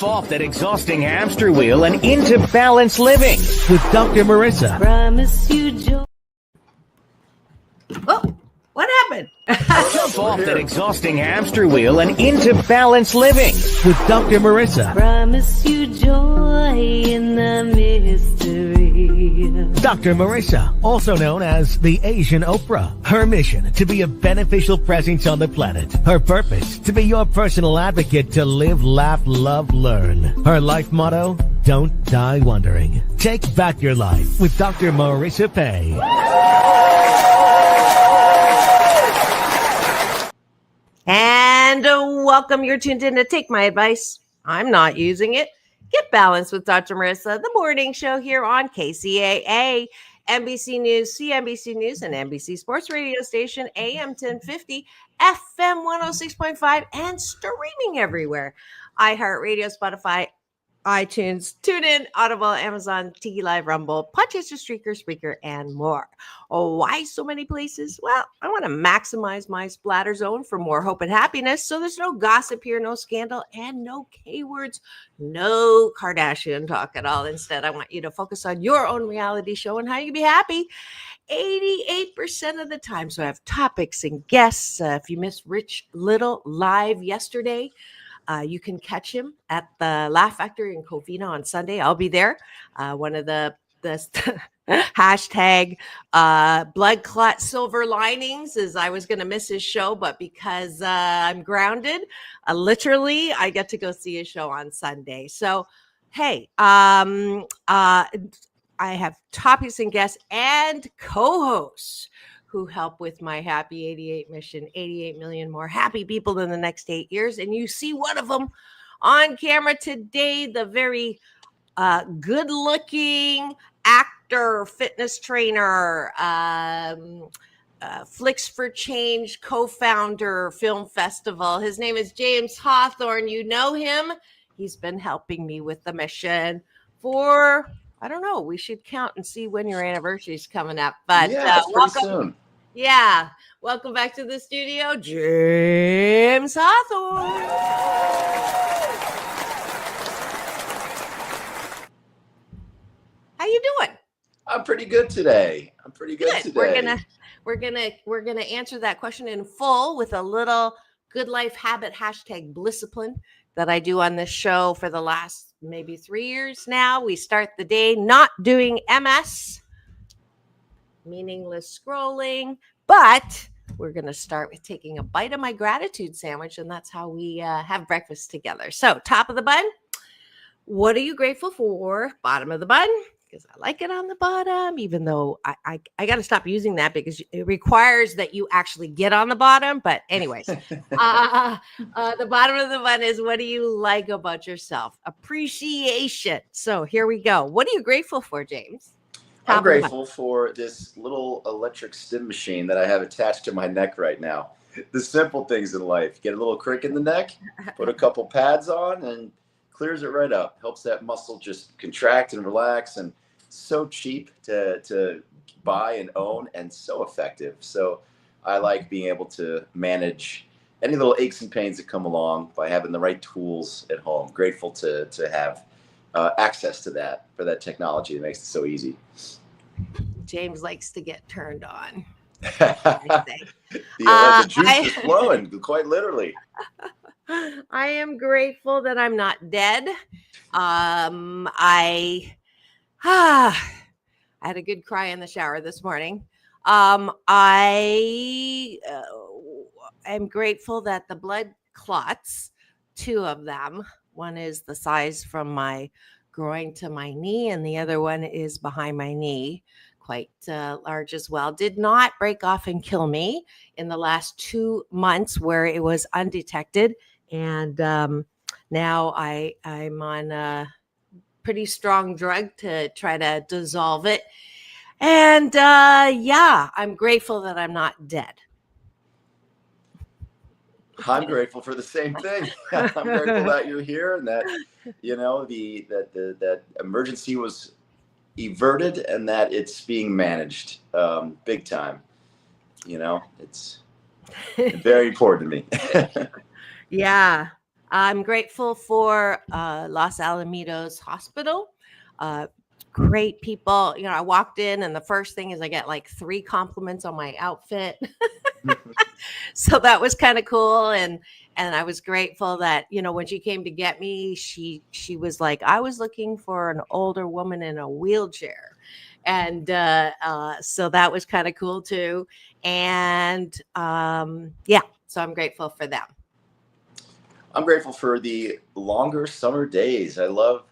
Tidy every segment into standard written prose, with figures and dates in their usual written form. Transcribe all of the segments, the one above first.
Jump off that exhausting hamster wheel and into balanced living with Dr. Marissa. Promise you joy. Oh, what happened? Jump off that exhausting hamster wheel and into balanced living with Dr. Marissa. Promise you joy in the mystery. Dr. Marissa, also known as the Asian Oprah. Her mission, to be a beneficial presence on the planet. Her purpose, to be your personal advocate to live, laugh, love, learn. Her life motto, don't die wondering. Take back your life with Dr. Marissa Pay. And welcome. You're tuned in to Take My Advice. I'm not using it. Get balanced with Dr. Marissa, the morning show here on KCAA, NBC News, CNBC News, and NBC Sports Radio Station, AM 1050, FM 106.5, and streaming everywhere. iHeartRadio, Spotify, iTunes, TuneIn, Audible, Amazon, Tiki Live, Rumble, Podchaser, Streaker, Spreaker, and more. Oh, why so many places? Well, I want to maximize my splatter zone for more hope and happiness, so there's no gossip here, no scandal, and no K-words, no Kardashian talk at all. Instead, I want you to focus on your own reality show and how you can be happy 88% of the time. So I have topics and guests. If you missed Rich Little live yesterday, you can catch him at the Laugh Factory in Covina on Sunday. I'll be there. One of the hashtag blood clot silver linings is I was going to miss his show, but because I'm grounded, literally, I get to go see his show on Sunday. So, hey, I have topics and guests and co-hosts who help with my Happy 88 mission, 88 million more happy people in the next 8 years. And you see one of them on camera today, the very good-looking actor, fitness trainer, Flicks for Change co-founder, film festival. His name is James Hawthorn. You know him. He's been helping me with the mission for... I don't know. We should count and see when your anniversary is coming up. But yeah, it's pretty soon. Yeah. Welcome back to the studio, James Hawthorn. How you doing? I'm pretty good today. Today. We're gonna answer that question in full with a little good life habit hashtag Blisscipline that I do on this show for the last maybe 3 years now. We start the day not doing MS, meaningless scrolling, but we're going to start with taking a bite of my gratitude sandwich, and that's how we have breakfast together. So, top of the bun, what are you grateful for? Bottom of the bun, because I like it on the bottom, even though I got to stop using that because it requires that you actually get on the bottom. But anyways, the bottom of the bun is, what do you like about yourself? Appreciation. So here we go. What are you grateful for, James? I'm grateful for this little electric stim machine that I have attached to my neck right now. The simple things in life. Get a little crick in the neck, put a couple pads on, and clears it right up. Helps that muscle just contract and relax, and so cheap to buy and own, and so effective. So I like being able to manage any little aches and pains that come along by having the right tools at home. Grateful to have access to that, for that technology that makes it so easy. James likes to get turned on. The juice is flowing, quite literally. I am grateful that I'm not dead. I had a good cry in the shower this morning. I am grateful that the blood clots, 2 of them, one is the size from my groin to my knee, and the other one is behind my knee, quite large as well, did not break off and kill me in the last 2 months where it was undetected. And now I'm on a pretty strong drug to try to dissolve it. And I'm grateful that I'm not dead. I'm grateful for the same thing. I'm grateful that you're here and that, that emergency was averted and that it's being managed big time. It's very important to me. Yeah. I'm grateful for Los Alamitos Hospital. Uh, Great people. You know, I walked in, and the first thing is I get like 3 compliments on my outfit. So that was kind of cool, and I was grateful that, you know, when she came to get me, she was like, I was looking for an older woman in a wheelchair, and so that was kind of cool too. And yeah, so I'm grateful for them. I'm grateful for the longer summer days. I love,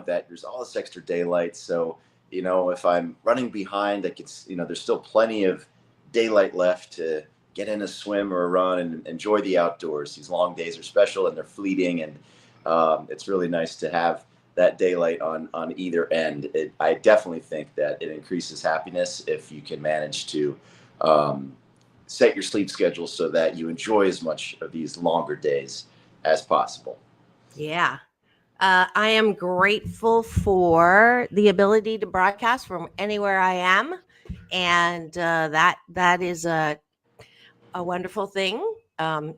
that there's all this extra daylight. So, if I'm running behind, I can, there's still plenty of daylight left to get in a swim or a run and enjoy the outdoors. These long days are special and they're fleeting, and it's really nice to have that daylight on either end. I definitely think that it increases happiness if you can manage to um, set your sleep schedule so that you enjoy as much of these longer days as possible. Yeah. I am grateful for the ability to broadcast from anywhere I am, and that is a wonderful thing. I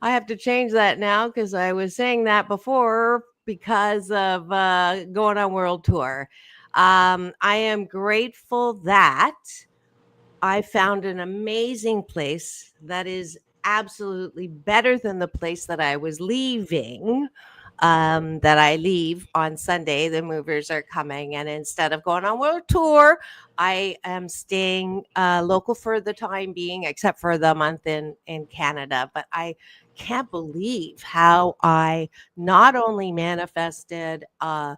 have to change that now because I was saying that before because of going on world tour. I am grateful that I found an amazing place that is absolutely better than the place that I was leaving. That I leave on Sunday. The movers are coming, and instead of going on world tour, I am staying local for the time being, except for the month in Canada. But I can't believe how I not only manifested an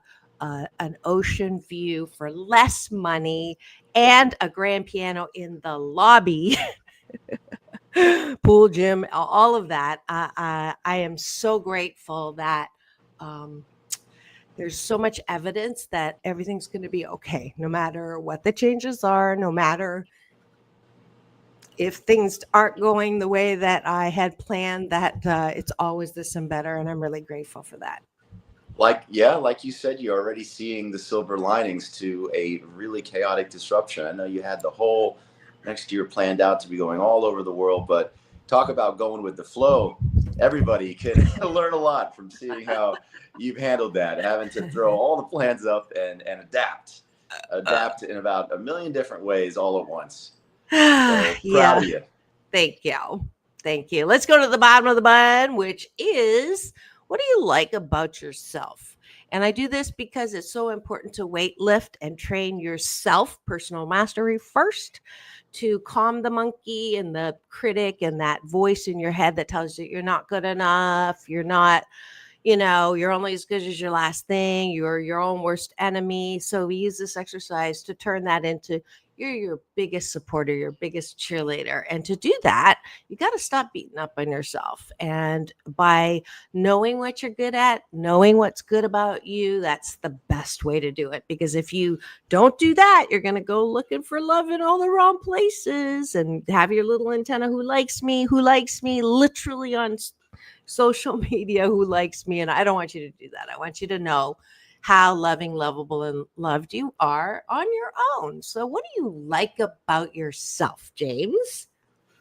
ocean view for less money and a grand piano in the lobby, pool, gym, all of that. I am so grateful that um, there's so much evidence that everything's going to be okay, no matter what the changes are, no matter if things aren't going the way that I had planned, that it's always this and better. And I'm really grateful for that. Like you said, you're already seeing the silver linings to a really chaotic disruption. I know you had the whole next year planned out to be going all over the world, but talk about going with the flow. Everybody can learn a lot from seeing how you've handled that, having to throw all the plans up and adapt in about a million different ways all at once. So proud Yeah. of you. Thank you. Thank you. Let's go to the bottom of the bun, which is, what do you like about yourself? And I do this because it's so important to weight lift and train yourself, personal mastery first, to calm the monkey and the critic and that voice in your head that tells you you're not good enough, you're not, you're only as good as your last thing, you're your own worst enemy. So we use this exercise to turn that into you're your biggest supporter, your biggest cheerleader. And to do that, you got to stop beating up on yourself. And by knowing what you're good at, knowing what's good about you, that's the best way to do it. Because if you don't do that, you're going to go looking for love in all the wrong places and have your little antenna who likes me literally on social media, who likes me. And I don't want you to do that. I want you to know how loving, lovable, and loved you are on your own. So what do you like about yourself, James?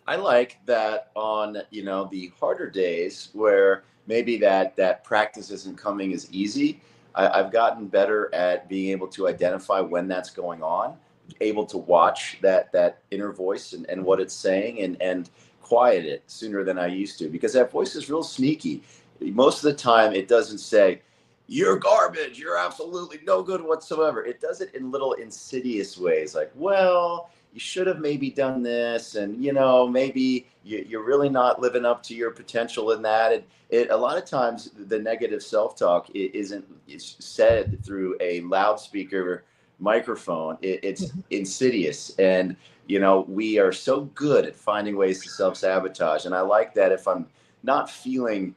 I like that on, the harder days where maybe that practice isn't coming as easy. I've gotten better at being able to identify when that's going on, able to watch that inner voice and what it's saying and quiet it sooner than I used to, because that voice is real sneaky. Most of the time it doesn't say, you're garbage, you're absolutely no good whatsoever. It does it in little insidious ways, like, well, you should have maybe done this, and maybe you're really not living up to your potential in that. A lot of times the negative self-talk it's said through a loudspeaker microphone. It's insidious, and we are so good at finding ways to self-sabotage. And I like that if I'm not feeling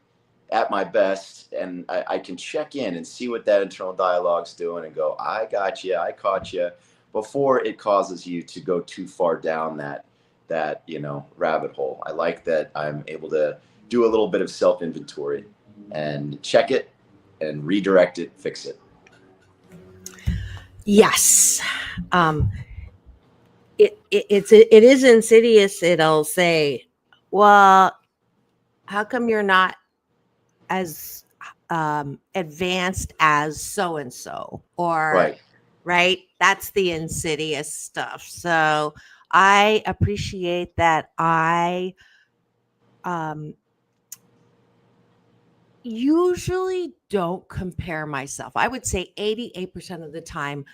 at my best, and I can check in and see what that internal dialogue's doing and go, I got you, I caught you, before it causes you to go too far down that rabbit hole. I like that I'm able to do a little bit of self-inventory and check it and redirect it, fix it. Yes. It is insidious. It'll say, well, how come you're not as advanced as so and so, or Right. right? That's the insidious stuff. So I appreciate that. I um, usually don't compare myself. I would say 88% of the time,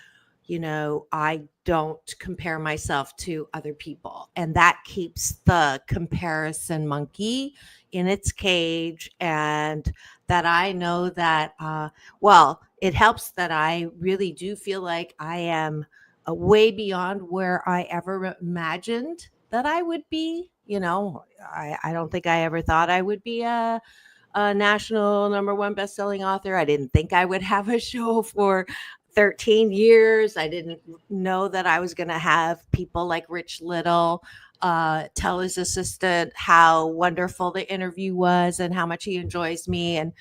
I don't compare myself to other people. And that keeps the comparison monkey in its cage. And that I know that, well, it helps that I really do feel like I am way beyond where I ever imagined that I would be. I don't think I ever thought I would be a national number one best-selling author. I didn't think I would have a show for 13 years. I didn't know that I was going to have people like Rich Little tell his assistant how wonderful the interview was and how much he enjoys me, and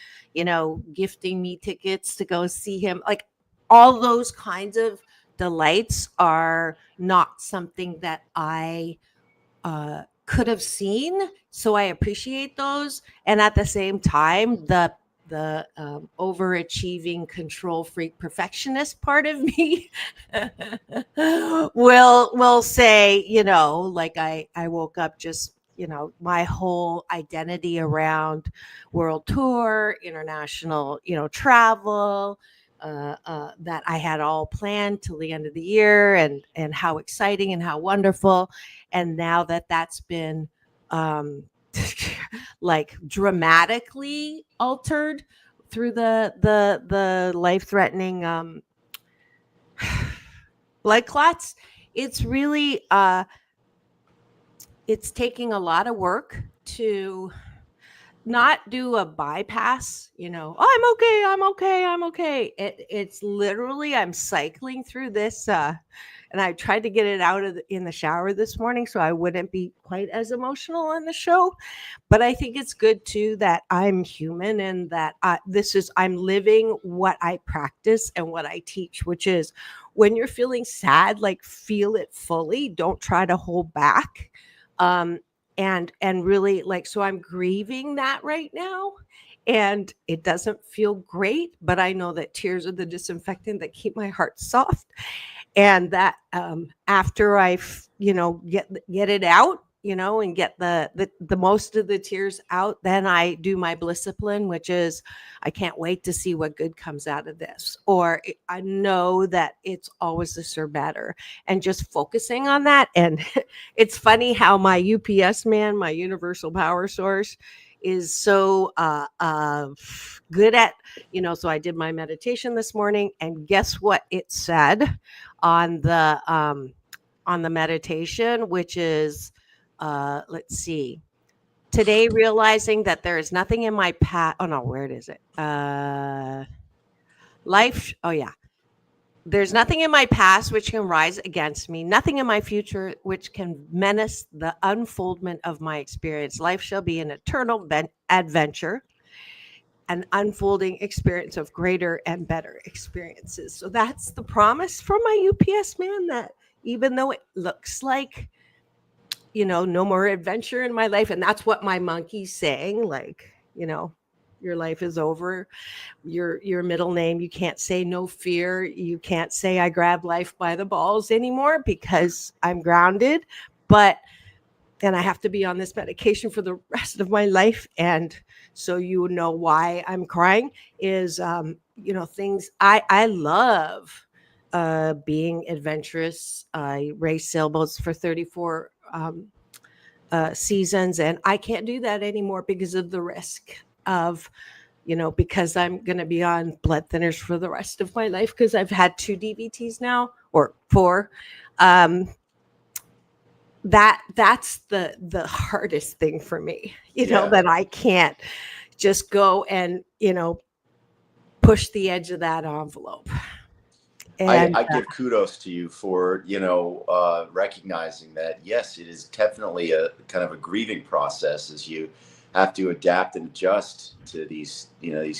gifting me tickets to go see him. Like, all those kinds of delights are not something that I could have seen. So I appreciate those. And at the same time, the overachieving control freak perfectionist part of me will say, like, I woke up just, my whole identity around world tour, international, travel, that I had all planned till the end of the year, and how exciting and how wonderful. And now that that's been um, like dramatically altered through the life threatening blood clots, it's really it's taking a lot of work to not do a bypass, oh, I'm okay. It's literally, I'm cycling through this, and I tried to get it out in the shower this morning so I wouldn't be quite as emotional on the show. But I think it's good too that I'm human, and that I'm living what I practice and what I teach, which is, when you're feeling sad, like, feel it fully. Don't try to hold back. Um, and really, like, so I'm grieving that right now, and it doesn't feel great, but I know that tears are the disinfectant that keep my heart soft, and that after get it out, and get the most of the tears out, then I do my blissipline, which is, I can't wait to see what good comes out of this, or I know that it's always this or better, and just focusing on that. And it's funny how my UPS man, my universal power source, is so good at, so I did my meditation this morning, and guess what it said on the meditation, which is, let's see, today, realizing that there is nothing in my past. Oh no, where is it? Life. Oh yeah. There's nothing in my past which can rise against me, nothing in my future which can menace the unfoldment of my experience. Life shall be an eternal adventure, an unfolding experience of greater and better experiences. So that's the promise from my UPS man, that even though it looks like, no more adventure in my life, and that's what my monkey's saying, like, your life is over. Your middle name, you can't say no fear. You can't say I grab life by the balls anymore, because I'm grounded. But and I have to be on this medication for the rest of my life. And so why I'm crying is, things I love being adventurous. I raced sailboats for 34 seasons, and I can't do that anymore because of the risk of, because I'm going to be on blood thinners for the rest of my life, because I've had 2 DVTs now, or 4. That's the hardest thing for me, that I can't just go and, push the edge of that envelope. And I give kudos to you for, recognizing that, yes, it is definitely a kind of a grieving process, as you have to adapt and adjust to these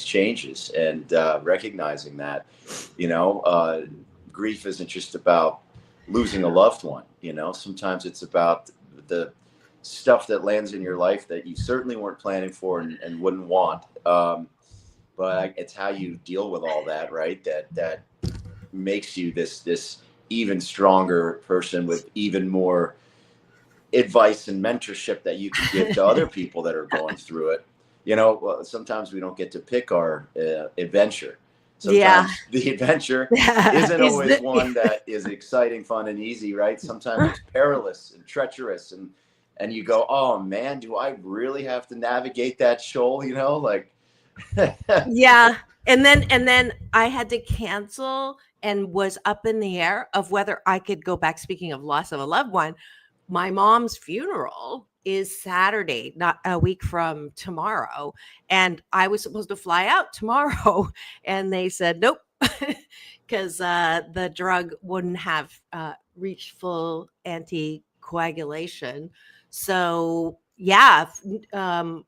changes, and recognizing that, grief isn't just about losing a loved one. Sometimes it's about the stuff that lands in your life that you certainly weren't planning for and wouldn't want. But it's how you deal with all that, right? That makes you this even stronger person with even more advice and mentorship that you can give to other people that are going through it. Sometimes we don't get to pick our adventure. Sometimes the adventure isn't always one that is exciting, fun, and easy, right? Sometimes it's perilous and treacherous, and you go, oh man, do I really have to navigate that shoal? Yeah. And then I had to cancel and was up in the air of whether I could go back. Speaking of loss of a loved one, my mom's funeral is Saturday, not a week from tomorrow. And I was supposed to fly out tomorrow. And they said, nope, because the drug wouldn't have reached full anticoagulation. So, yeah, not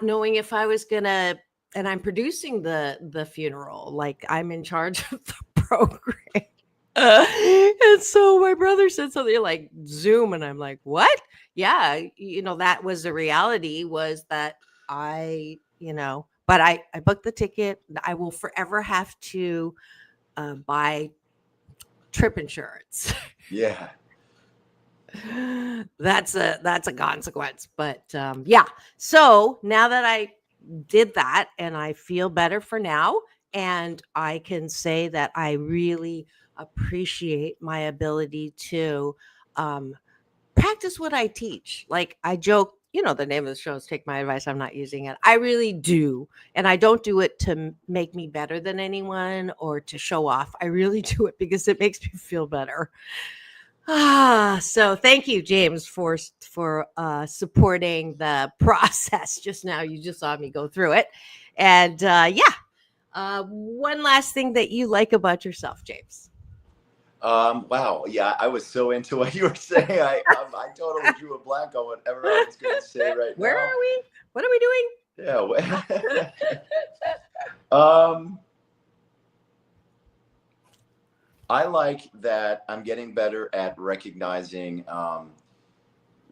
knowing if I was going to, and I'm producing the funeral, like I'm in charge of the program. And so my brother said something like Zoom, and I'm like, what? Yeah, that was the reality, was that but I booked the ticket. I will forever have to buy trip insurance. Yeah. That's a consequence. But yeah. So now that I did that and I feel better for now, and I can say that I really appreciate my ability to practice what I teach. Like I joke, the name of the show is Take My Advice. I'm not using it. I really do. And I don't do it to make me better than anyone or to show off. I really do it because it makes me feel better. So thank you, James, for supporting the process just now. You just saw me go through it. And one last thing that you like about yourself, James. Wow. Yeah, I was so into what you were saying. I totally drew a blank on whatever I was going to say right now. Where are we? What are we doing? Yeah. I like that I'm getting better at recognizing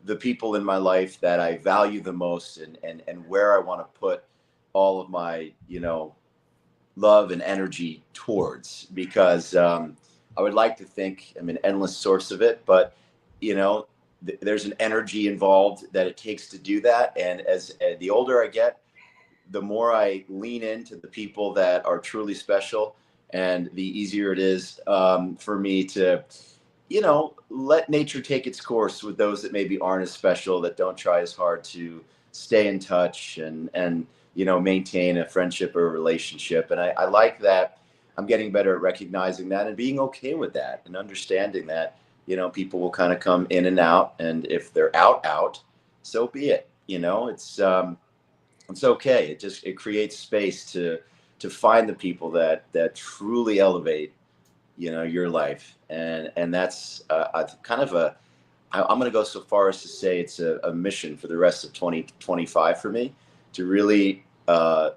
the people in my life that I value the most and where I want to put all of my, love and energy towards, because I would like to think I'm an endless source of it, but there's an energy involved that it takes to do that. And as the older I get, the more I lean into the people that are truly special, and the easier it is for me to, let nature take its course with those that maybe aren't as special, that don't try as hard to stay in touch and maintain a friendship or a relationship. And I like that I'm getting better at recognizing that and being okay with that and understanding that, people will kind of come in and out. And if they're out, so be it. It's okay. It creates space to find the people that truly elevate, your life. And that's kind of I'm going to go so far as to say it's a mission for the rest of 2025 for me, to really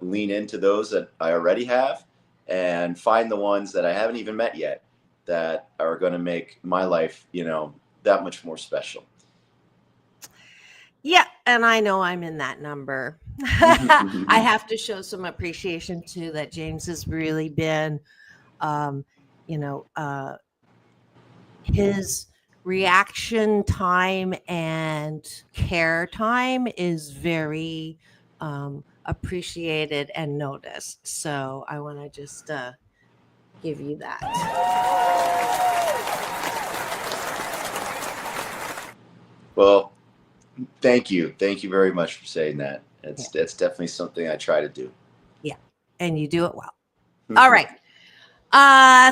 lean into those that I already have and find the ones that I haven't even met yet that are going to make my life, that much more special. Yeah. And I know I'm in that number. I have to show some appreciation too, that James has really been, his reaction time and care time is very appreciated and noticed. So I want to just give you that. Well, thank you. Thank you very much for saying that. It's definitely something I try to do. Yeah. And you do it well. All right.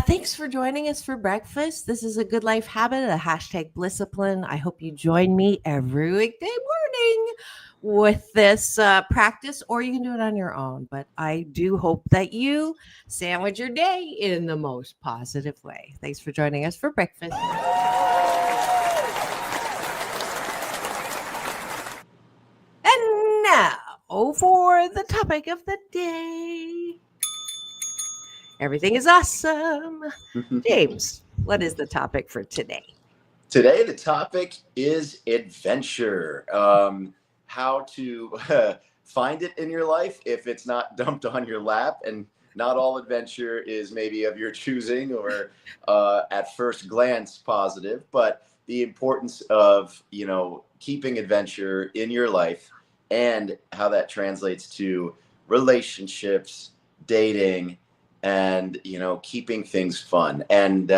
Thanks for joining us for breakfast. This is a good life habit, a #Blisscipline. I hope you join me every weekday morning with this practice, or you can do it on your own. But I do hope that you sandwich your day in the most positive way. Thanks for joining us for breakfast. And now for the topic of the day. Everything is awesome. James, what is the topic for today? Today, the topic is adventure. How to find it in your life if it's not dumped on your lap. And not all adventure is maybe of your choosing or at first glance positive, but the importance of, keeping adventure in your life and how that translates to relationships, dating, and, keeping things fun. And,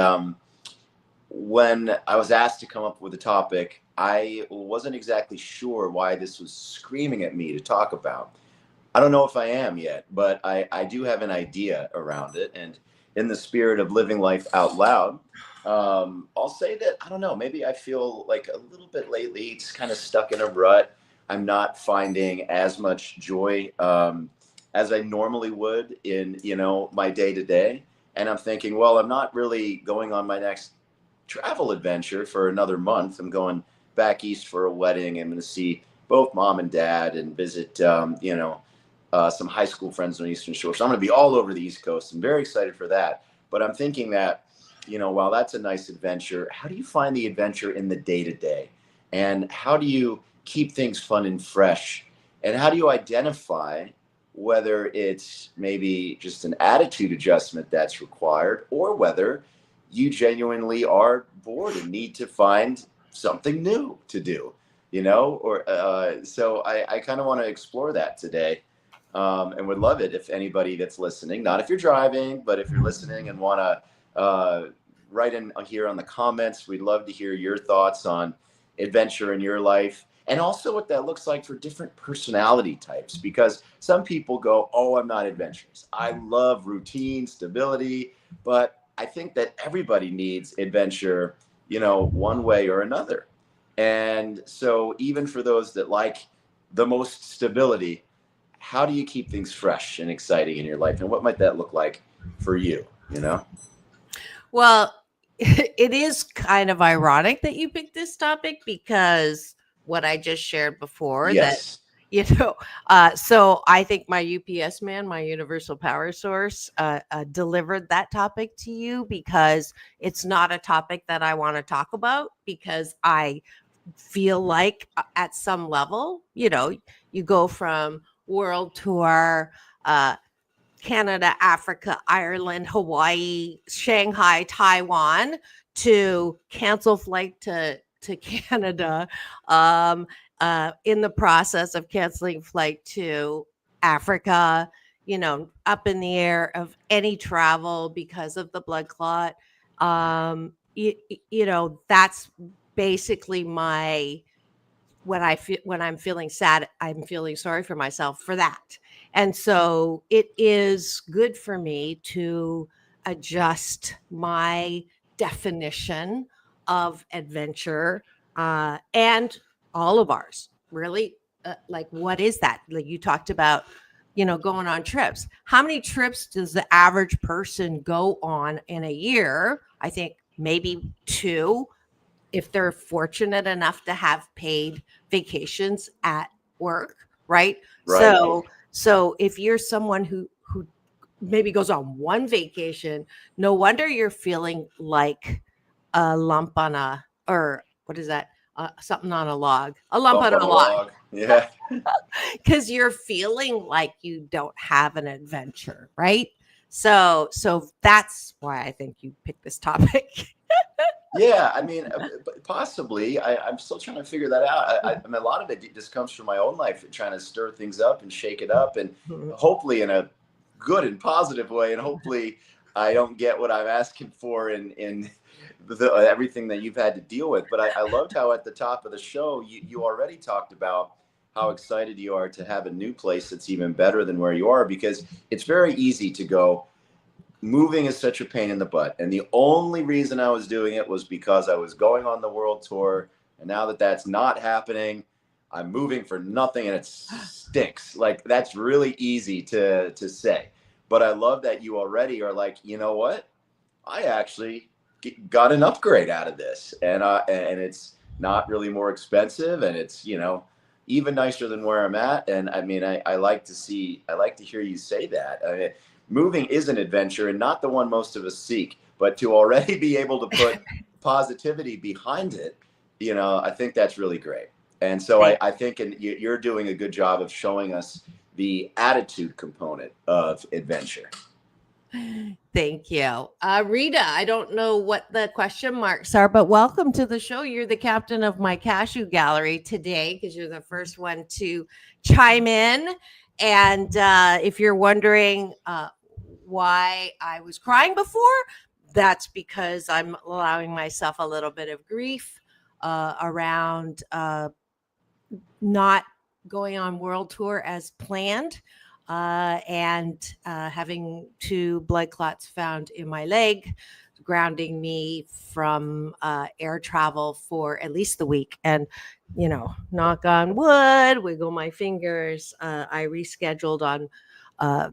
when I was asked to come up with a topic, I wasn't exactly sure why this was screaming at me to talk about. I don't know if I am yet, but I do have an idea around it. And in the spirit of living life out loud, I'll say that, I don't know, maybe I feel like a little bit lately, it's kind of stuck in a rut. I'm not finding as much joy as I normally would in, my day to day. And I'm thinking, well, I'm not really going on my next travel adventure for another month. I'm going back east for a wedding. I'm going to see both mom and dad and visit, some high school friends on the Eastern Shore. So I'm going to be all over the East Coast. I'm very excited for that. But I'm thinking that, while that's a nice adventure, how do you find the adventure in the day to day? And how do you keep things fun and fresh? And how do you identify whether it's maybe just an attitude adjustment that's required, or whether you genuinely are bored and need to find something new to do, so I kind of want to explore that today, and would love it if anybody that's listening, not if you're driving, but if you're listening and want to write in here on the comments. We'd love to hear your thoughts on adventure in your life, and also what that looks like for different personality types, because some people go, oh, I'm not adventurous. I love routine, stability, but I think that everybody needs adventure, one way or another. And so even for those that like the most stability, how do you keep things fresh and exciting in your life? And what might that look like for you, Well, it is kind of ironic that you picked this topic, because what I just shared before, Yes. so I think my UPS man, my universal power source, delivered that topic to you, because it's not a topic that I want to talk about, because I feel like at some level, you go from world tour, Canada, Africa, Ireland, Hawaii, Shanghai, Taiwan, to cancel flight to Canada, in the process of canceling flight to Africa, up in the air of any travel because of the blood clot. That's basically when I'm feeling sad, I'm feeling sorry for myself for that. And so it is good for me to adjust my definition of adventure, and all of ours, really. Like, what is that? Like you talked about, going on trips. How many trips does the average person go on in a year? I think maybe 2, if they're fortunate enough to have paid vacations at work, right? Right. So if you're someone who maybe goes on one vacation, no wonder you're feeling like a lump on or what is that? Something on a log, a lump Bump on a log, log. Yeah. because you're feeling like you don't have an adventure, right? So that's why I think you picked this topic. Yeah, I mean, possibly. I'm still trying to figure that out. I mean, a lot of it just comes from my own life, trying to stir things up and shake it up, and hopefully in a good and positive way. And hopefully, I don't get what I'm asking for in everything that you've had to deal with. But I loved how at the top of the show you already talked about how excited you are to have a new place that's even better than where you are, because it's very easy to go, moving is such a pain in the butt. And the only reason I was doing it was because I was going on the world tour. And now that that's not happening, I'm moving for nothing and it stinks. Like, that's really easy to say. But I love that you already are like, you know what? I actually got an upgrade out of this. And it's not really more expensive. And it's, even nicer than where I'm at. And I mean, I like to hear you say that. I mean, moving is an adventure, and not the one most of us seek, but to already be able to put positivity behind it, I think that's really great. And so I think you're doing a good job of showing us the attitude component of adventure. Thank you. Rita, I don't know what the question marks are, but welcome to the show. You're the captain of my cashew gallery today because you're the first one to chime in. And if you're wondering why I was crying before, that's because I'm allowing myself a little bit of grief around not going on world tour as planned. And having 2 blood clots found in my leg, grounding me from air travel for at least the week. And, knock on wood, wiggle my fingers. I rescheduled on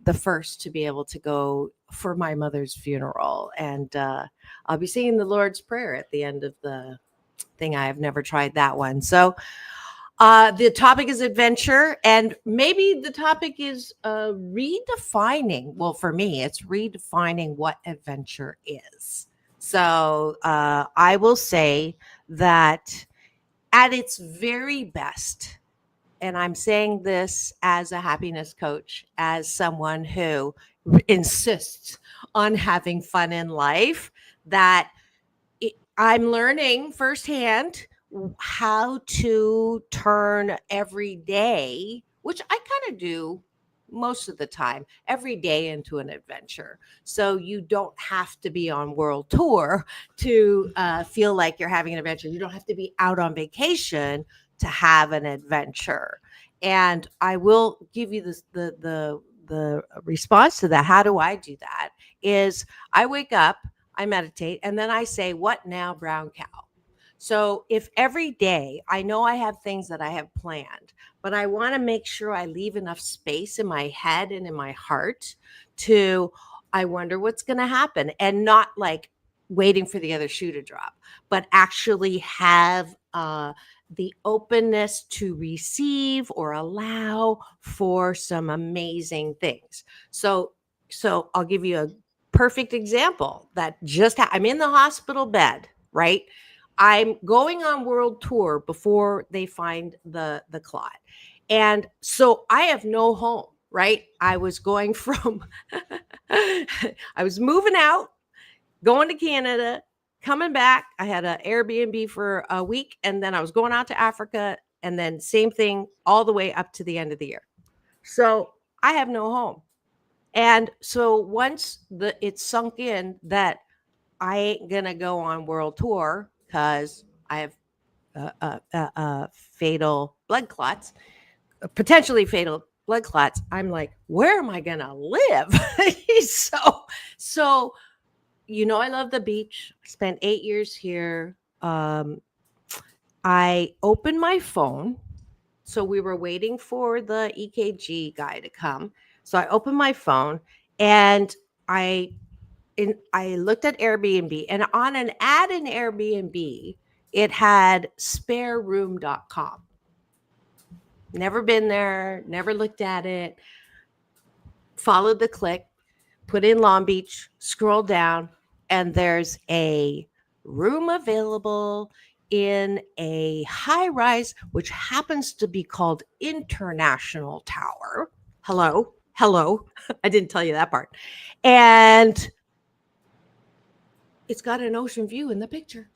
the 1st to be able to go for my mother's funeral. And I'll be saying the Lord's Prayer at the end of the thing. I have never tried that one. So the topic is adventure, and maybe the topic is redefining. Well, for me, it's redefining what adventure is. So I will say that at its very best, and I'm saying this as a happiness coach, as someone who insists on having fun in life, that I'm learning firsthand how to turn every day, which I kind of do most of the time, every day into an adventure. So you don't have to be on world tour to feel like you're having an adventure. You don't have to be out on vacation to have an adventure. And I will give you this, the response to that. How do I do that? Is I wake up, I meditate, and then I say, what now, brown cow? So if every day I know I have things that I have planned, but I want to make sure I leave enough space in my head and in my heart to, I wonder what's going to happen, and not like waiting for the other shoe to drop, but actually have the openness to receive or allow for some amazing things. So I'll give you a perfect example that I'm in the hospital bed, right? I'm going on world tour before they find the clot. And so I have no home, right? I was going from, I was moving out, going to Canada, coming back. I had an Airbnb for a week, and then I was going out to Africa, and then same thing all the way up to the end of the year. So I have no home. And so once it sunk in that I ain't going to go on world tour because I have fatal blood clots, potentially fatal blood clots, I'm like, where am I going to live? So, I love the beach. I spent 8 years here. I opened my phone. So we were waiting for the EKG guy to come. So I opened my phone and I looked at Airbnb, and on an ad in Airbnb, it had spareroom.com. Never been there, never looked at it, followed the click, put in Long Beach, scroll down, and there's a room available in a high rise, which happens to be called International Tower. Hello. I didn't tell you that part. And it's got an ocean view in the picture.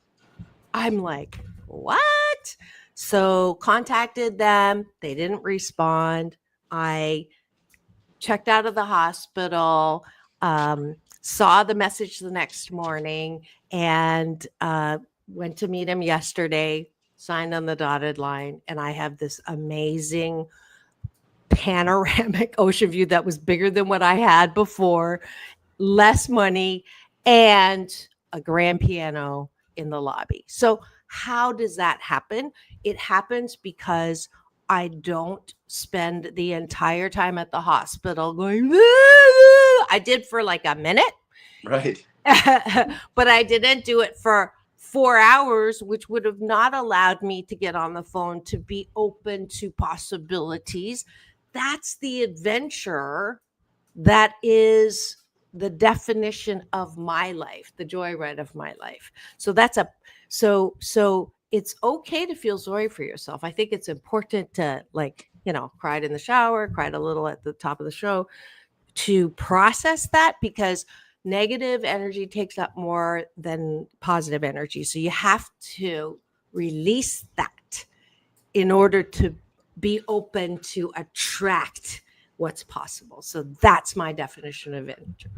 I'm like, what? So contacted them. They didn't respond. I checked out of the hospital, saw the message the next morning, and went to meet him yesterday, signed on the dotted line. And I have this amazing panoramic ocean view that was bigger than what I had before, less money, and a grand piano in the lobby. So how does that happen? It happens because I don't spend the entire time at the hospital going, I did for like a minute. Right. But I didn't do it for 4 hours, which would have not allowed me to get on the phone, to be open to possibilities. That's the adventure that is the definition of my life, the joyride of my life. So that's So it's okay to feel sorry for yourself. I think it's important to, like, cried in the shower, cried a little at the top of the show, to process that, because negative energy takes up more than positive energy. So you have to release that in order to be open to attract what's possible. So that's my definition of energy.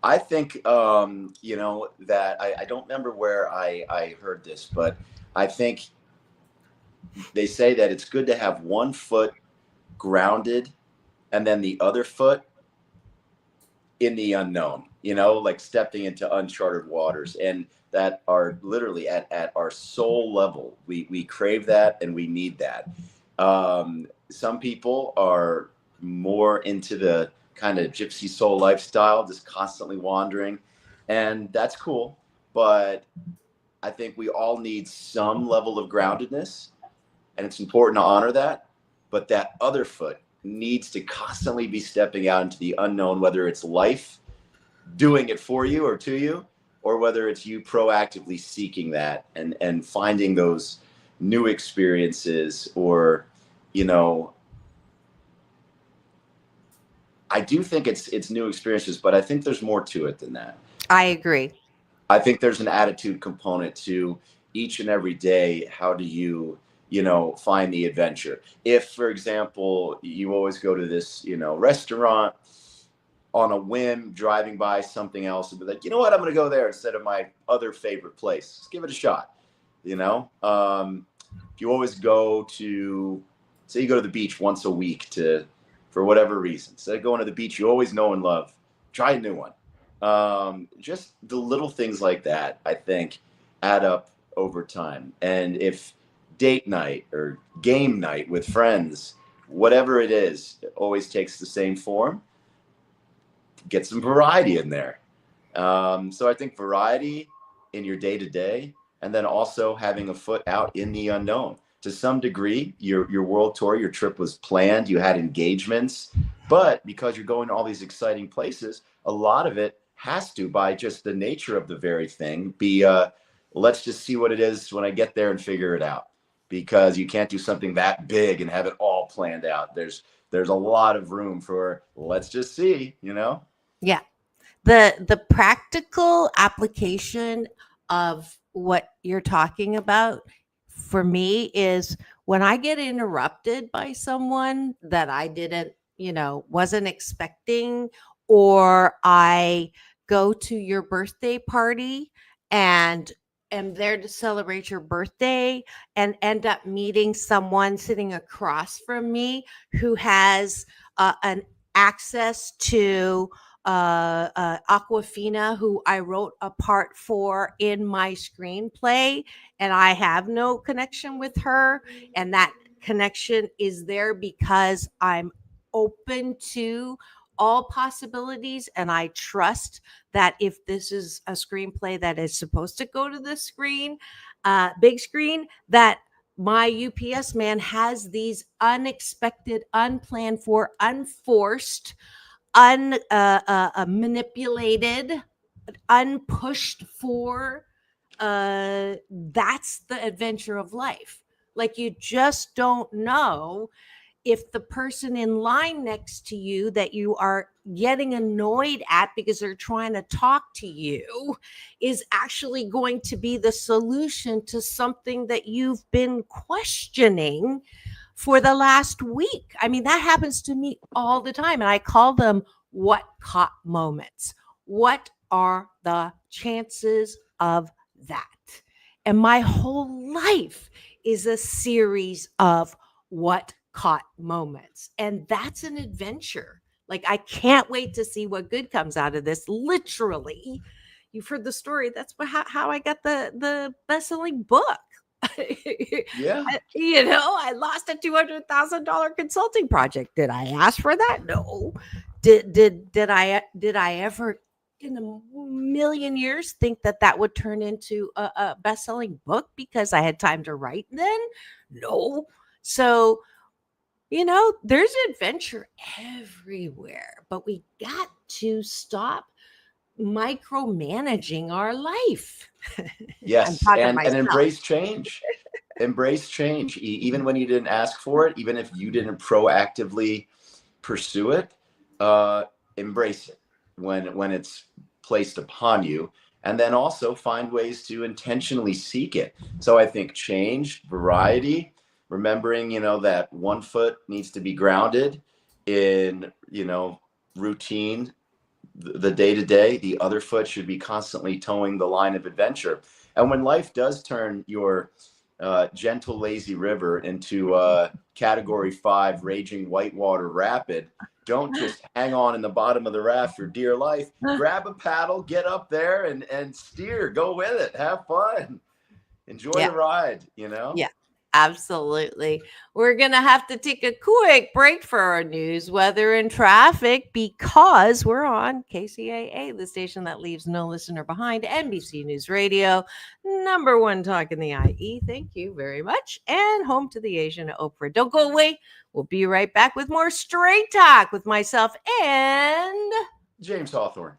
I think, that I don't remember where I heard this, but I think they say that it's good to have one foot grounded and then the other foot in the unknown, like stepping into uncharted waters, and that are literally at our soul level. We crave that and we need that. Some people are more into the kind of gypsy soul lifestyle, just constantly wandering, and that's cool. But I think we all need some level of groundedness, and it's important to honor that. But that other foot needs to constantly be stepping out into the unknown, whether it's life doing it for you or to you, or whether it's you proactively seeking that and finding those new experiences. Or, I do think it's new experiences, but I think there's more to it than that. I agree. I think there's an attitude component to each and every day. How do you, find the adventure? If, for example, you always go to this, restaurant on a whim, driving by something else, and be like, you know what, I'm going to go there instead of my other favorite place. Just give it a shot. If you always go to, say you go to the beach once a week for whatever reason, instead of going to the beach you always know and love, try a new one. Just the little things like that, I think, add up over time. And if date night or game night with friends, whatever it is, it always takes the same form, get some variety in there. So I think variety in your day to day, and then also having a foot out in the unknown. To some degree, your world tour, your trip was planned, you had engagements, but because you're going to all these exciting places, a lot of it has to, by just the nature of the very thing, be let's just see what it is when I get there and figure it out. Because you can't do something that big and have it all planned out. There's a lot of room for let's just see, Yeah. The practical application of what you're talking about for me is when I get interrupted by someone that I didn't, wasn't expecting, or I go to your birthday party and am there to celebrate your birthday and end up meeting someone sitting across from me who has an access to Aquafina, who I wrote a part for in my screenplay, and I have no connection with her. And that connection is there because I'm open to all possibilities. And I trust that if this is a screenplay that is supposed to go to the screen, big screen, that my UPS man has these unexpected, unplanned for, unforced, manipulated, unpushed for. That's the adventure of life. Like, you just don't know if the person in line next to you that you are getting annoyed at because they're trying to talk to you is actually going to be the solution to something that you've been questioning for the last week. I mean, that happens to me all the time. And I call them what caught moments. What are the chances of that? And my whole life is a series of what caught moments. And that's an adventure. Like, I can't wait to see what good comes out of this. Literally, you've heard the story. That's how I got the best-selling book. Yeah. I lost a $200,000 consulting project. Did I ask for that? No. Did I ever in a million years think that would turn into a best-selling book because I had time to write then? No. So, there's adventure everywhere, but we got to stop micromanaging our life. I'm Yes, talking to and myself. embrace change. Embrace change, even when you didn't ask for it, even if you didn't proactively pursue it. Embrace it when it's placed upon you, and then also find ways to intentionally seek it. So I think change, variety, remembering, that one foot needs to be grounded in, routine, the day to day. The other foot should be constantly towing the line of adventure. And when life does turn your gentle, lazy river into category 5 raging whitewater rapid, don't just hang on in the bottom of the raft for dear life. Grab a paddle, get up there and steer, go with it, have fun, enjoy Yeah. the ride, Yeah, absolutely. We're going to have to take a quick break for our news, weather, and traffic because we're on KCAA, the station that leaves no listener behind, NBC News Radio, number one talk in the IE. Thank you very much. And home to the Asian Oprah. Don't go away. We'll be right back with more straight talk with myself and James Hawthorn.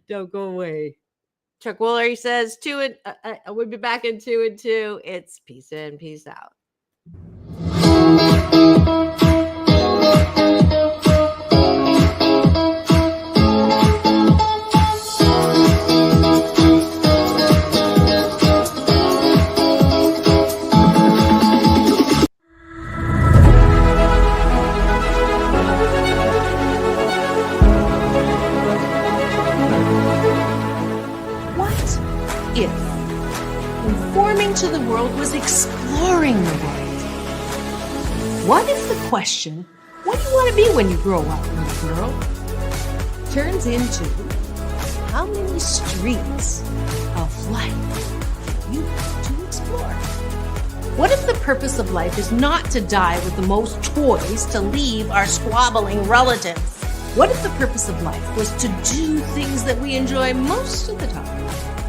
don't go away. Chuck Woolery says we'll be back in 2 and 2. It's peace in, peace out. If conforming to the world was exploring the world? What if the question, what do you want to be when you grow up, little girl, turns into how many streets of life you want to explore? What if the purpose of life is not to die with the most toys to leave our squabbling relatives? What if the purpose of life was to do things that we enjoy most of the time?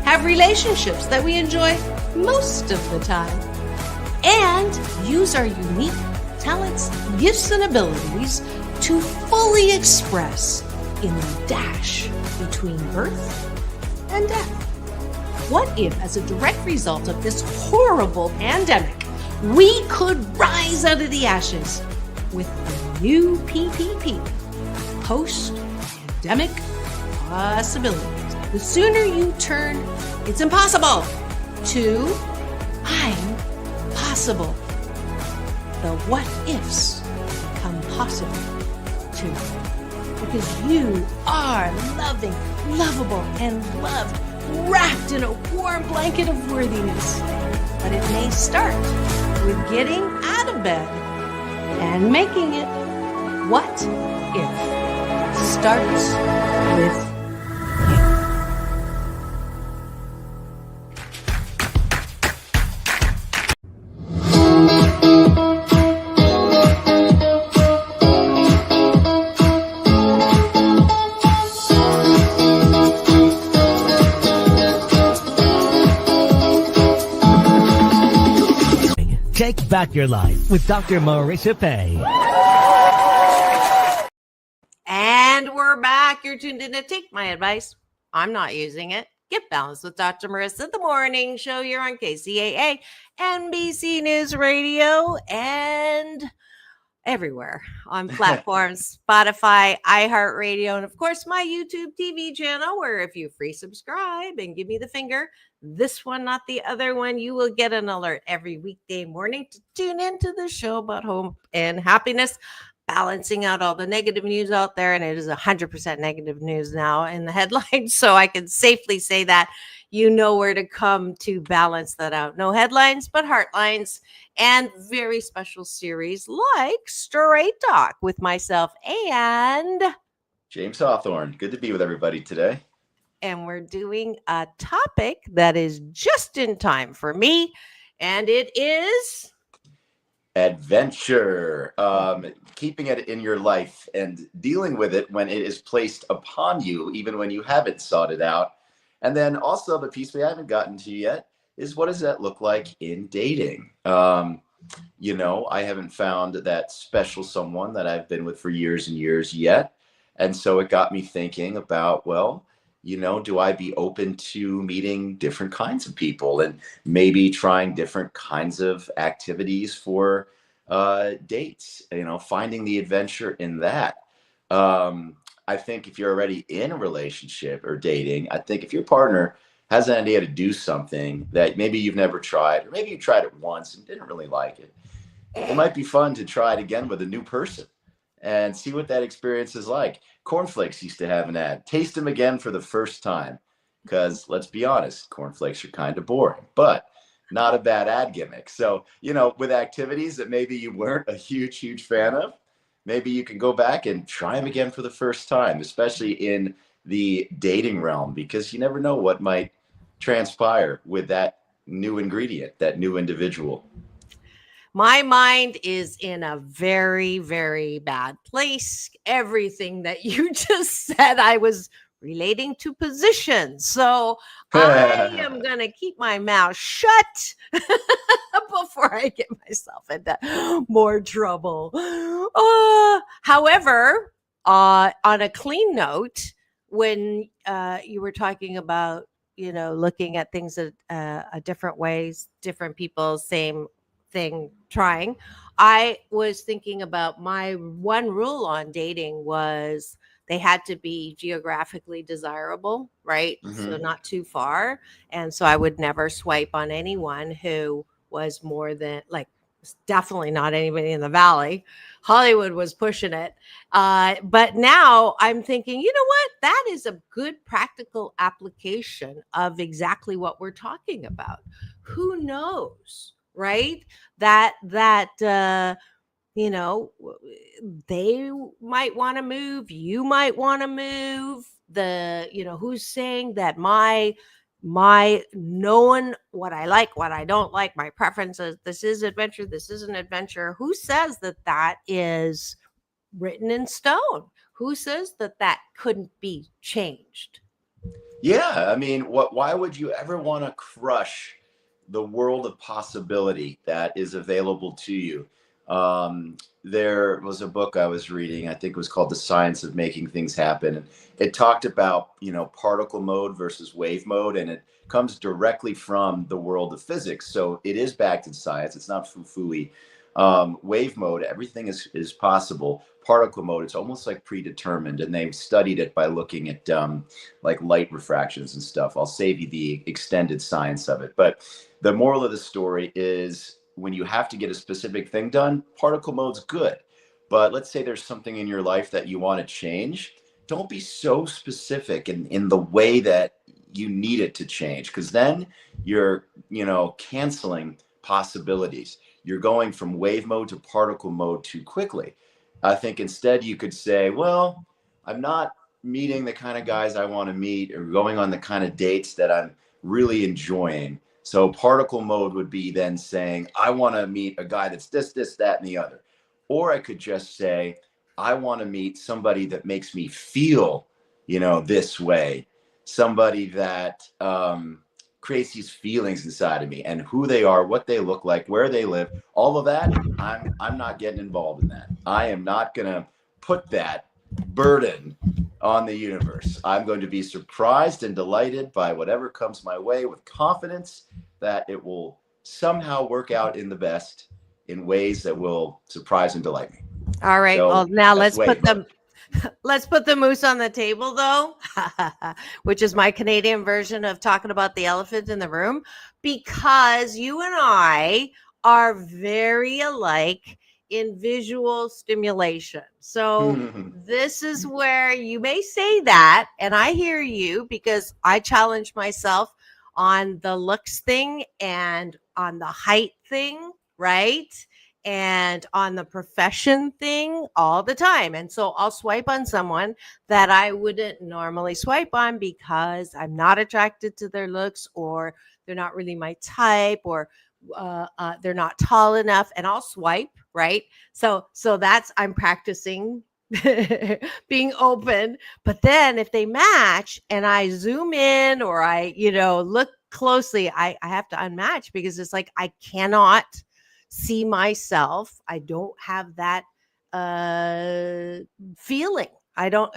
Have relationships that we enjoy most of the time, and use our unique talents, gifts, and abilities to fully express in the dash between birth and death. What if, as a direct result of this horrible pandemic, we could rise out of the ashes with the new PPP, post-pandemic possibilities? The sooner you turn "it's impossible" to "I'm possible," the what ifs become possible too. Because you are loving, lovable, and loved, wrapped in a warm blanket of worthiness. But it may start with getting out of bed and making it. What if starts with Take back your life with Dr. Marissa Pay. And we're back. You're tuned in to Take My Advice. I'm not using it. Get Balanced with Dr. Marissa, the morning show here on KCAA, NBC News Radio, and everywhere on platforms, Spotify, iHeartRadio, and of course my YouTube TV channel, where if you free subscribe and give me the finger, this one, not the other one, you will get an alert every weekday morning to tune into the show about hope and happiness, balancing out all the negative news out there. And it is 100% negative news now in the headlines. So I can safely say that you know where to come to balance that out. No headlines, but heartlines, and very special series like Straight Talk with myself and James Hawthorn. Good to be with everybody today. And we're doing a topic that is just in time for me, and it is adventure. Keeping it in your life and dealing with it when it is placed upon you, even when you haven't sought it out. And then also the piece we haven't gotten to yet is, what does that look like in dating? I haven't found that special someone that I've been with for years and years yet. And so it got me thinking about, well, Do I be open to meeting different kinds of people and maybe trying different kinds of activities for dates, finding the adventure in that. Um, I think if you're already in a relationship or dating, I think if your partner has an idea to do something that maybe you've never tried, or maybe you tried it once and didn't really like it, it might be fun to try it again with a new person and see what that experience is like. Cornflakes used to have an ad: taste them again for the first time. Because let's be honest, cornflakes are kind of boring, but not a bad ad gimmick. So, with activities that maybe you weren't a huge fan of, maybe you can go back and try them again for the first time, especially in the dating realm, because you never know what might transpire with that new ingredient, that new individual. My mind is in a very, very bad place. Everything that you just said, I was relating to positions. So I am going to keep my mouth shut before I get myself into more trouble. However, on a clean note, when you were talking about, looking at things a different ways, different people, same thing trying, I was thinking about my one rule on dating was they had to be geographically desirable, right? So Mm-hmm. not too far. And so I would never swipe on anyone who was more than like definitely not anybody in the valley. Hollywood was pushing it. But now I'm thinking, you know what? That is a good practical application of exactly what we're talking about. Who knows? Right? That they might want to move, you might want to move. Who's saying that my knowing what I like, what I don't like, my preferences, this is adventure, this isn't adventure. Who says that is written in stone? Who says that couldn't be changed? Yeah, I mean, why would you ever want to crush the world of possibility that is available to you? There was a book I was reading, I think it was called The Science of Making Things Happen. And it talked about, particle mode versus wave mode, and it comes directly from the world of physics. So it is backed in science. It's not foo-fooey. Wave mode, everything is possible. Particle mode, it's almost like predetermined, and they've studied it by looking at like light refractions and stuff. I'll save you the extended science of it. But the moral of the story is when you have to get a specific thing done, particle mode's good. But let's say there's something in your life that you want to change. Don't be so specific in the way that you need it to change, because then you're, canceling possibilities. You're going from wave mode to particle mode too quickly. I think instead you could say, well, I'm not meeting the kind of guys I want to meet or going on the kind of dates that I'm really enjoying. So particle mode would be then saying, I want to meet a guy that's this, that, and the other. Or I could just say, I want to meet somebody that makes me feel, this way. Somebody that creates these feelings inside of me, and who they are, what they look like, where they live, all of that. I'm not getting involved in that. I am not going to put that burden on the universe. I'm going to be surprised and delighted by whatever comes my way, with confidence that it will somehow work out in the best, in ways that will surprise and delight me. All right. So Well, now let's put the moose on the table, though, which is my Canadian version of talking about the elephant in the room, because you and I are very alike in visual stimulation. So this is where you may say that, and I hear you, because I challenge myself on the looks thing and on the height thing, right? And on the profession thing all the time. And so I'll swipe on someone that I wouldn't normally swipe on because I'm not attracted to their looks, or they're not really my type, or they're not tall enough, and I'll swipe, right? So that's, I'm practicing being open. But then if they match and I zoom in, or I, look closely, I have to unmatch, because it's like I cannot see myself. I don't have that feeling. I don't.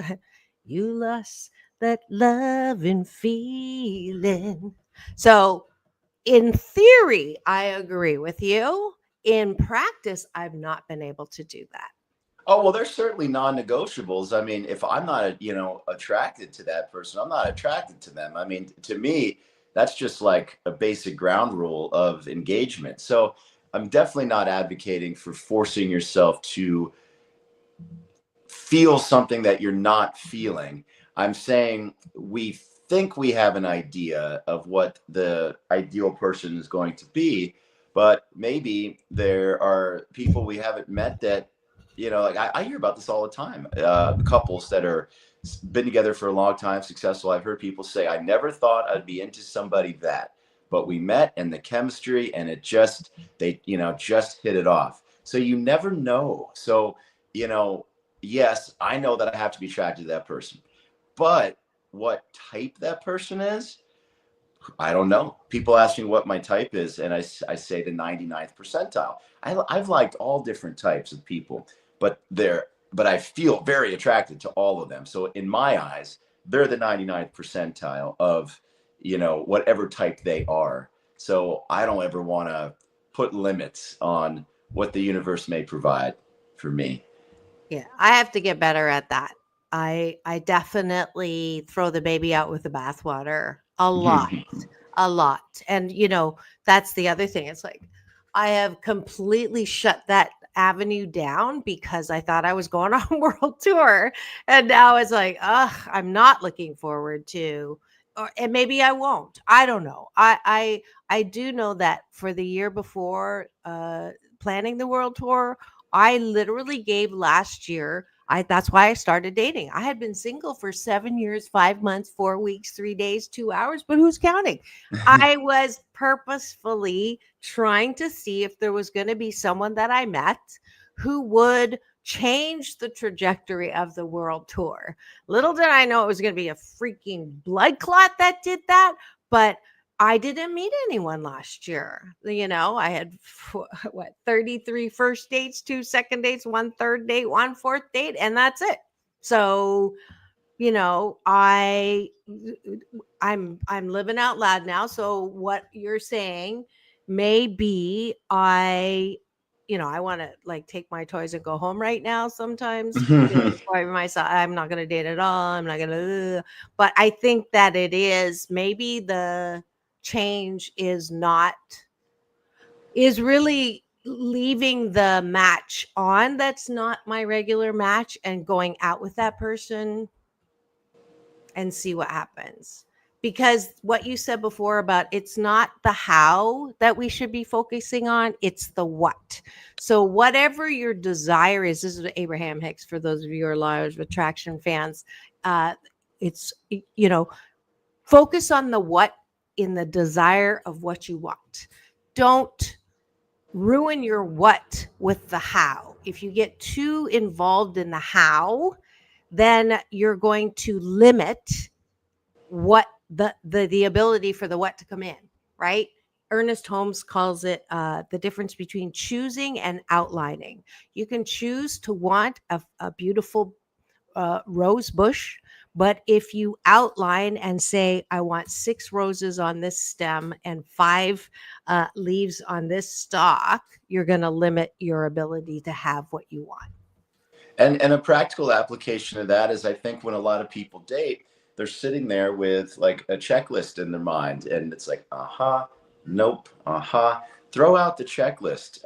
You lust that loving feeling. So, in theory, I agree with you. In practice, I've not been able to do that. Oh, well, there's certainly non-negotiables. I mean, if I'm not, attracted to that person, I'm not attracted to them. I mean, to me, that's just like a basic ground rule of engagement. So I'm definitely not advocating for forcing yourself to feel something that you're not feeling. I'm saying we think we have an idea of what the ideal person is going to be, but maybe there are people we haven't met that, like I hear about this all the time. Couples that are been together for a long time, successful. I've heard people say, I never thought I'd be into somebody but we met and the chemistry and they, just hit it off. So you never know. So, you know, yes, I know that I have to be attracted to that person, but what type that person is, I don't know. People ask me what my type is, and I say the 99th percentile. I've liked all different types of people, but I feel very attracted to all of them. So in my eyes, they're the 99th percentile of, whatever type they are. So I don't ever want to put limits on what the universe may provide for me. Yeah, I have to get better at that. I definitely throw the baby out with the bathwater a lot, a lot. And that's the other thing. It's like I have completely shut that avenue down because I thought I was going on world tour. And now it's like, ugh, I'm not looking forward to and maybe I won't. I don't know. I do know that for the year before planning the world tour, I literally gave last year. That's why I started dating. I had been single for 7 years, 5 months, 4 weeks, 3 days, 2 hours, but who's counting? I was purposefully trying to see if there was going to be someone that I met who would change the trajectory of the world tour. Little did I know it was going to be a freaking blood clot that did that, but I didn't meet anyone last year. I had 33 first dates, 2 second dates, 1 third date, 1 fourth date, and that's it. So, I'm living out loud now. So what you're saying, maybe I want to like take my toys and go home right now sometimes. Destroy myself. I'm not going to date at all. I'm not going to, but I think that it is maybe the change is really leaving the match on that's not my regular match and going out with that person and see what happens. Because what you said before about it's not the how that we should be focusing on, it's the what. So whatever your desire is, this is Abraham Hicks for those of you who are laws of attraction fans. It's focus on the what in the desire of what you want. Don't ruin your what with the how. If you get too involved in the how, then you're going to limit what the ability for the what to come in, right? Ernest Holmes calls it the difference between choosing and outlining. You can choose to want a beautiful rose bush, but if you outline and say, I want 6 roses on this stem and 5 leaves on this stalk, you're going to limit your ability to have what you want. And a practical application of that is, I think when a lot of people date, they're sitting there with like a checklist in their mind, and it's like, nope, throw out the checklist.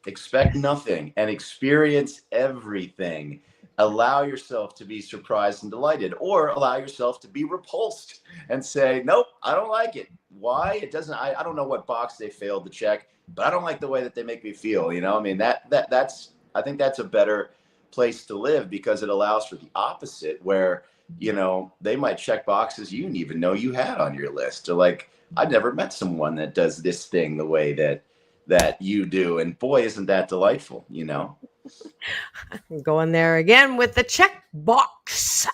Expect nothing and experience everything. Allow yourself to be surprised and delighted, or allow yourself to be repulsed and say, nope, I don't like it. Why? It doesn't, I don't know what box they failed to check, but I don't like the way that they make me feel. I mean, that's, I think that's a better place to live, because it allows for the opposite, where they might check boxes you didn't even know you had on your list, or like, I've never met someone that does this thing the way that you do, and boy, isn't that delightful. I'm going there again with the check box.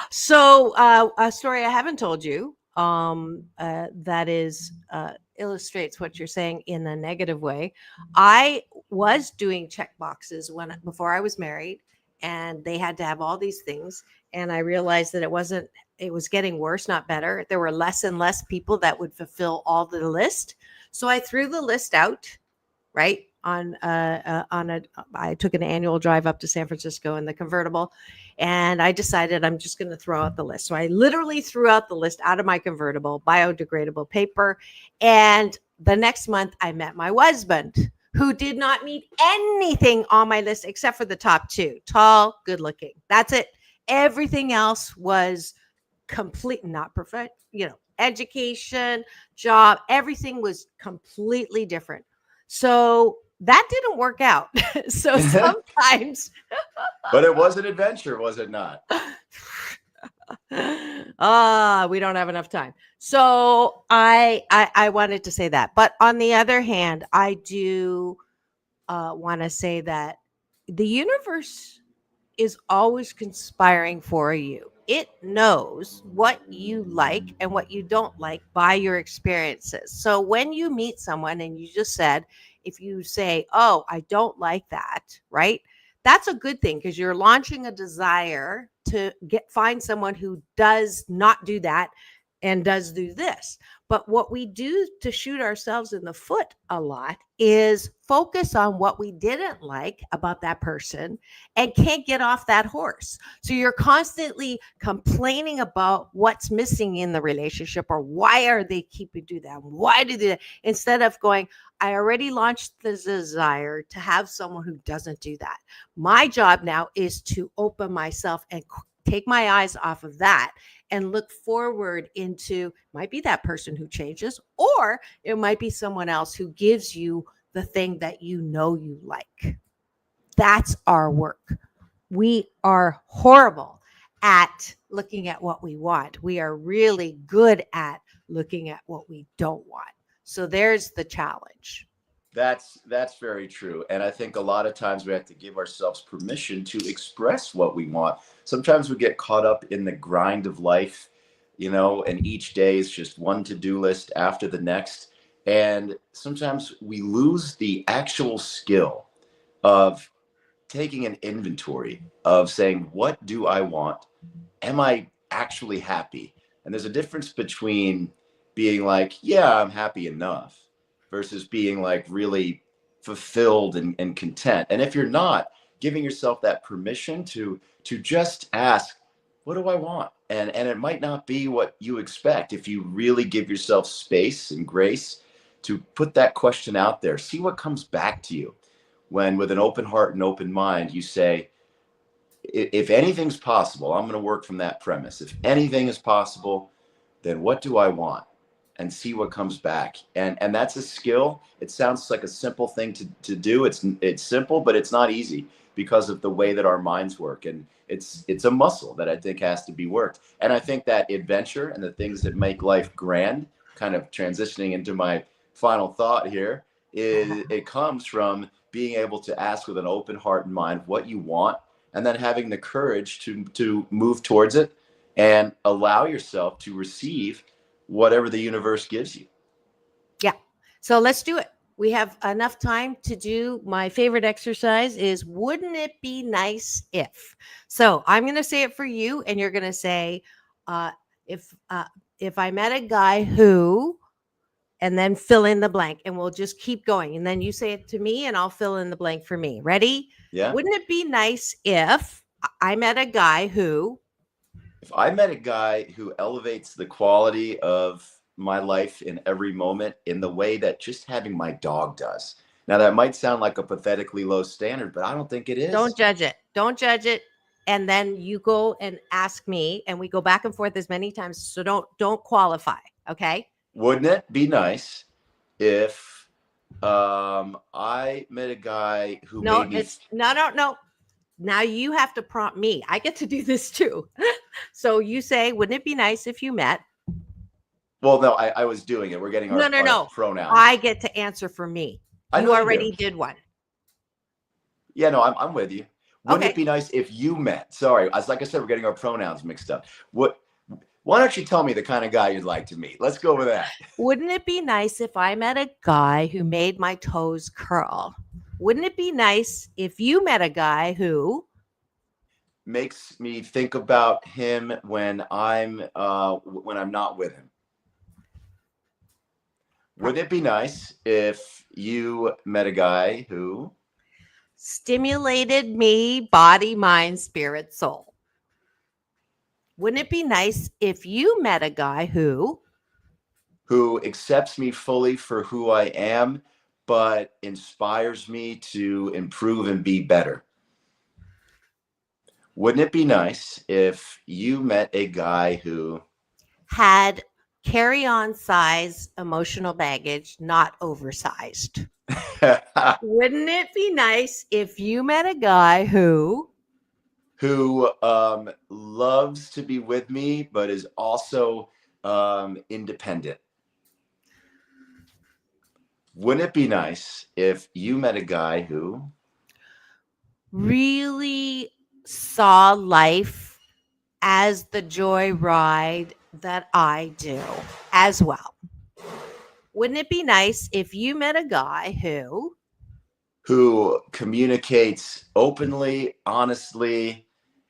So a story I haven't told you that is illustrates what you're saying in a negative way. I was doing check boxes before I was married, and they had to have all these things. And I realized that it was getting worse, not better. There were less and less people that would fulfill all the list. So I threw the list out, right? I took an annual drive up to San Francisco in the convertible, and I decided I'm just going to throw out the list. So I literally threw out the list out of my convertible, biodegradable paper. And the next month I met my husband, who did not meet anything on my list except for the top two: tall, good looking. That's it. Everything else was complete, not perfect, education, job, everything was completely different. So that didn't work out. So sometimes. But it was an adventure, was it not? We don't have enough time. So I wanted to say that. But on the other hand, I do want to say that the universe is always conspiring for you. It knows what you like and what you don't like by your experiences. So when you meet someone and you just said, if you say, oh, I don't like that, right? That's a good thing, because you're launching a desire to find someone who does not do that and does do this. But what we do to shoot ourselves in the foot a lot is focus on what we didn't like about that person and can't get off that horse. So you're constantly complaining about what's missing in the relationship, or why are they keeping do that? Why do they? Instead of going, I already launched the desire to have someone who doesn't do that. My job now is to open myself and take my eyes off of that and look forward into, might be that person who changes, or it might be someone else who gives you the thing that you like. That's our work. We are horrible at looking at what we want. We are really good at looking at what we don't want. So there's the challenge. That's very true. And I think a lot of times we have to give ourselves permission to express what we want. Sometimes we get caught up in the grind of life, and each day is just one to-do list after the next. And sometimes we lose the actual skill of taking an inventory of saying, what do I want? Am I actually happy? And there's a difference between being like, yeah, I'm happy enough, versus being like really fulfilled and content. And if you're not, giving yourself that permission to just ask, what do I want? And it might not be what you expect. If you really give yourself space and grace to put that question out there, see what comes back to you. When with an open heart and open mind, you say, if anything's possible, I'm going to work from that premise. If anything is possible, then what do I want? And see what comes back. And that's a skill. It sounds like a simple thing to do. It's simple, but it's not easy because of the way that our minds work. And it's a muscle that I think has to be worked. And I think that adventure and the things that make life grand, kind of transitioning into my final thought here, is it comes from being able to ask with an open heart and mind what you want, and then having the courage to move towards it and allow yourself to receive whatever the universe gives you. Yeah. So let's do it. We have enough time to do my favorite exercise is, wouldn't it be nice if? So I'm going to say it for you, and you're going to say, if I met a guy who, and then fill in the blank, and we'll just keep going. And then you say it to me and I'll fill in the blank for me. Ready? Yeah. Wouldn't it be nice if I met a guy who? If I met a guy who elevates the quality of my life in every moment in the way that just having my dog does. Now, that might sound like a pathetically low standard, but I don't think it is. Don't judge it. Don't judge it. And then you go and ask me, and we go back and forth as many times. So don't qualify. Okay. Wouldn't it be nice if I met a guy who no, made me... No. Now you have to prompt me. I get to do this too. So you say, wouldn't it be nice if you met? Well, no, I was doing it. We're getting our pronouns. I get to answer for me. You already did one. Yeah, no, I'm with you. Wouldn't it be nice if you met? Sorry, like I said, we're getting our pronouns mixed up. Why don't you tell me the kind of guy you'd like to meet? Let's go with that. Wouldn't it be nice if I met a guy who made my toes curl? Wouldn't it be nice if you met a guy who? makes me think about him when I'm not with him. Wouldn't it be nice if you met a guy who stimulated me, body, mind, spirit, soul? Wouldn't it be nice if you met a guy who accepts me fully for who I am, but inspires me to improve and be better? Wouldn't it be nice if you met a guy who had carry-on size emotional baggage, not oversized? Wouldn't it be nice if you met a guy who loves to be with me, but is also independent? Wouldn't it be nice if you met a guy who really saw life as the joy ride that I do as well? Wouldn't it be nice if you met a guy who communicates openly, honestly,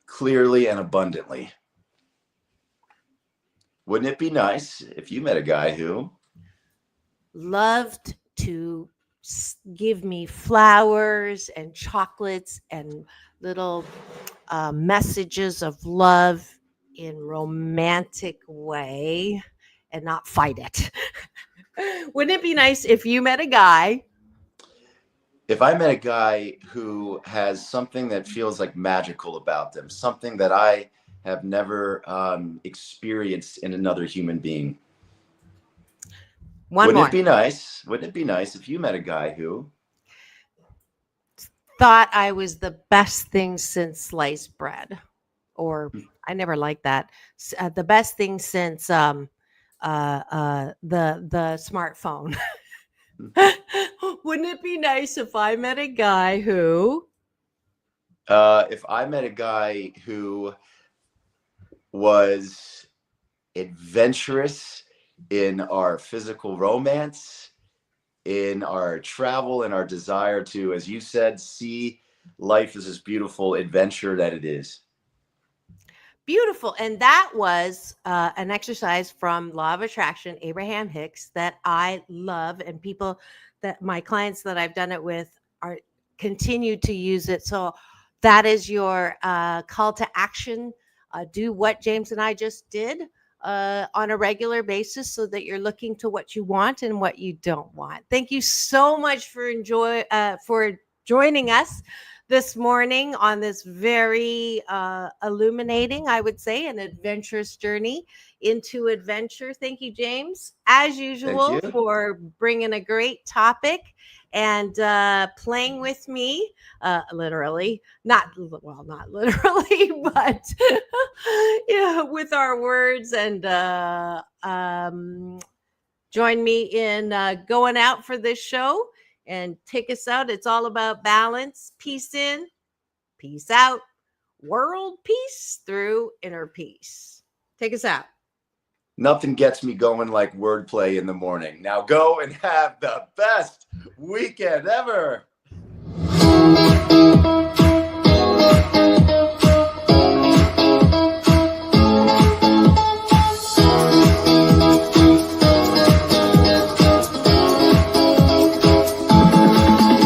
clearly, and abundantly? Wouldn't it be nice if you met a guy who loved to give me flowers and chocolates and little messages of love in romantic way and not fight it? Wouldn't it be nice if you met a guy? If I met a guy who has something that feels like magical about them, something that I have never experienced in another human being? Wouldn't it be nice? Wouldn't it be nice if you met a guy who thought I was the best thing since sliced bread? Or I never liked that. The best thing since the smartphone. Wouldn't it be nice if I met a guy who if I met a guy who was adventurous in our physical romance, in our travel, and our desire to, as you said, see life as this beautiful adventure that it is? Beautiful. And that was an exercise from Law of Attraction, Abraham Hicks, that I love, and people that my clients that I've done it with are continue to use it. So that is your call to action. Do what James and I just did on a regular basis, so that you're looking to what you want and what you don't want. Thank you so much for joining us this morning on this very illuminating, I would say, an adventurous journey into adventure. Thank you, James, as usual, for bringing a great topic and playing with me, literally, not literally, but yeah, with our words, and join me in going out for this show and take us out. It's all about balance, peace in, peace out, world peace through inner peace. Take us out. Nothing gets me going like wordplay in the morning. Now go and have the best weekend ever.